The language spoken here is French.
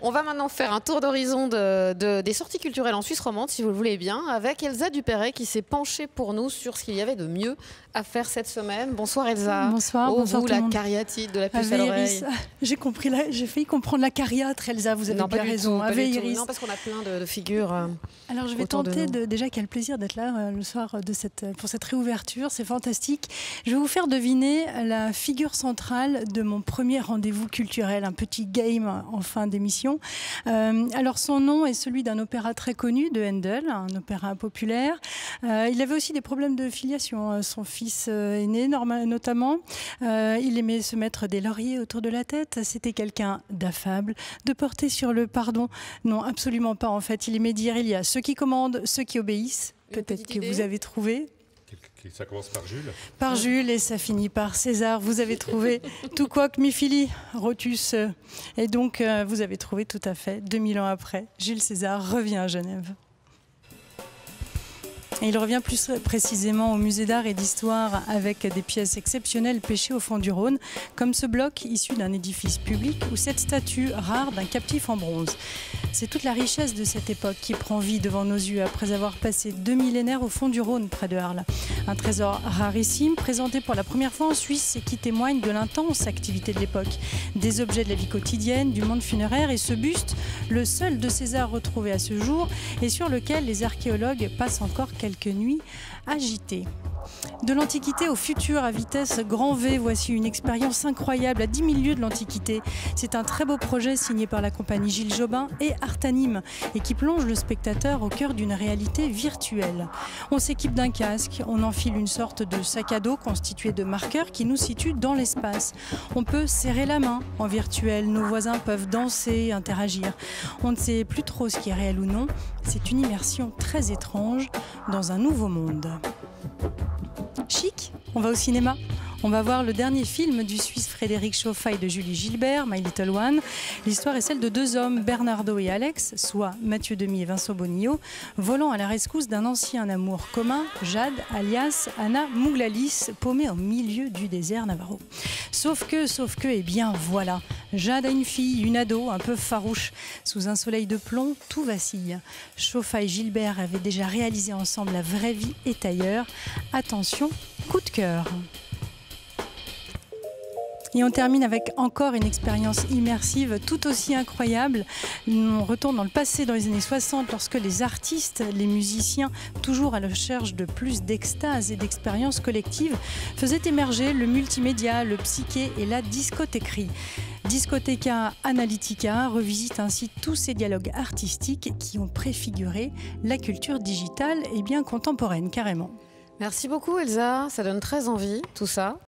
On va maintenant faire un tour d'horizon des sorties culturelles en Suisse romande, si vous le voulez bien, avec Elsa Dupéret qui s'est penchée pour nous sur ce qu'il y avait de mieux à faire cette semaine. Bonsoir Elsa. Bonsoir, Oh, bonsoir vous, tout le la monde. cariatide de la puce à l'oreille. J'ai failli comprendre la cariatre, Elsa, vous avez Non, bien pas du raison. tout, pas du tout. Iris. Non, parce qu'on a plein de figures. Alors je vais autour de tenter nous. déjà quel plaisir d'être là le soir pour cette réouverture, c'est fantastique. Je vais vous faire deviner la figure centrale de mon premier rendez-vous culturel, un petit game en fin d'émission. Alors son nom est celui d'un opéra très connu de Handel, un opéra populaire. Il avait aussi des problèmes de filiation. Son fils aîné notamment, il aimait se mettre des lauriers autour de la tête. C'était quelqu'un d'affable, de porté sur le pardon. Non, absolument pas en fait. Il aimait dire il y a ceux qui commandent, ceux qui obéissent. Peut-être que vous avez trouvé. Ça commence par Jules. Par Jules et ça finit par César. Vous avez trouvé tout quoique mi fili, Rotus. Et donc vous avez trouvé tout à fait, 2000 ans après, Jules César revient à Genève. Et il revient plus précisément au musée d'art et d'histoire avec des pièces exceptionnelles pêchées au fond du Rhône, comme ce bloc issu d'un édifice public ou cette statue rare d'un captif en bronze. C'est toute la richesse de cette époque qui prend vie devant nos yeux après avoir passé 2 millénaires au fond du Rhône près de Arles. Un trésor rarissime présenté pour la première fois en Suisse et qui témoigne de l'intense activité de l'époque. Des objets de la vie quotidienne, du monde funéraire et ce buste, le seul de César retrouvé à ce jour et sur lequel les archéologues passent encore quelques nuits agitées. De l'Antiquité au futur à vitesse grand V, voici une expérience incroyable à 10 000 lieues de l'Antiquité. C'est un très beau projet signé par la compagnie Gilles Jobin et Artanim et qui plonge le spectateur au cœur d'une réalité virtuelle. On s'équipe d'un casque, on enfile une sorte de sac à dos constitué de marqueurs qui nous situe dans l'espace. On peut serrer la main en virtuel, nos voisins peuvent danser, interagir. On ne sait plus trop ce qui est réel ou non. C'est une immersion très étrange dans un nouveau monde. Chic, on va au cinéma. On va voir le dernier film du Suisse Frédéric Chauffat et de Julie Gilbert, My Little One. L'histoire est celle de deux hommes, Bernardo et Alex, soit Mathieu Demy et Vincent Bonillo, volant à la rescousse d'un ancien amour commun, Jade, alias Anna Mouglalis, paumée au milieu du désert navarro. Sauf que, eh bien voilà, Jade a une fille, une ado, un peu farouche. Sous un soleil de plomb, tout vacille. Chauffat et Gilbert avaient déjà réalisé ensemble La vraie vie est ailleurs. Attention, coup de cœur. Et on termine avec encore une expérience immersive tout aussi incroyable. On retourne dans le passé, dans les années 60, lorsque les artistes, les musiciens, toujours à la recherche de plus d'extase et d'expériences collectives, faisaient émerger le multimédia, le psyché et la discothéquerie. Discoteca Analytica revisite ainsi tous ces dialogues artistiques qui ont préfiguré la culture digitale et bien contemporaine, carrément. Merci beaucoup Elsa, ça donne très envie tout ça.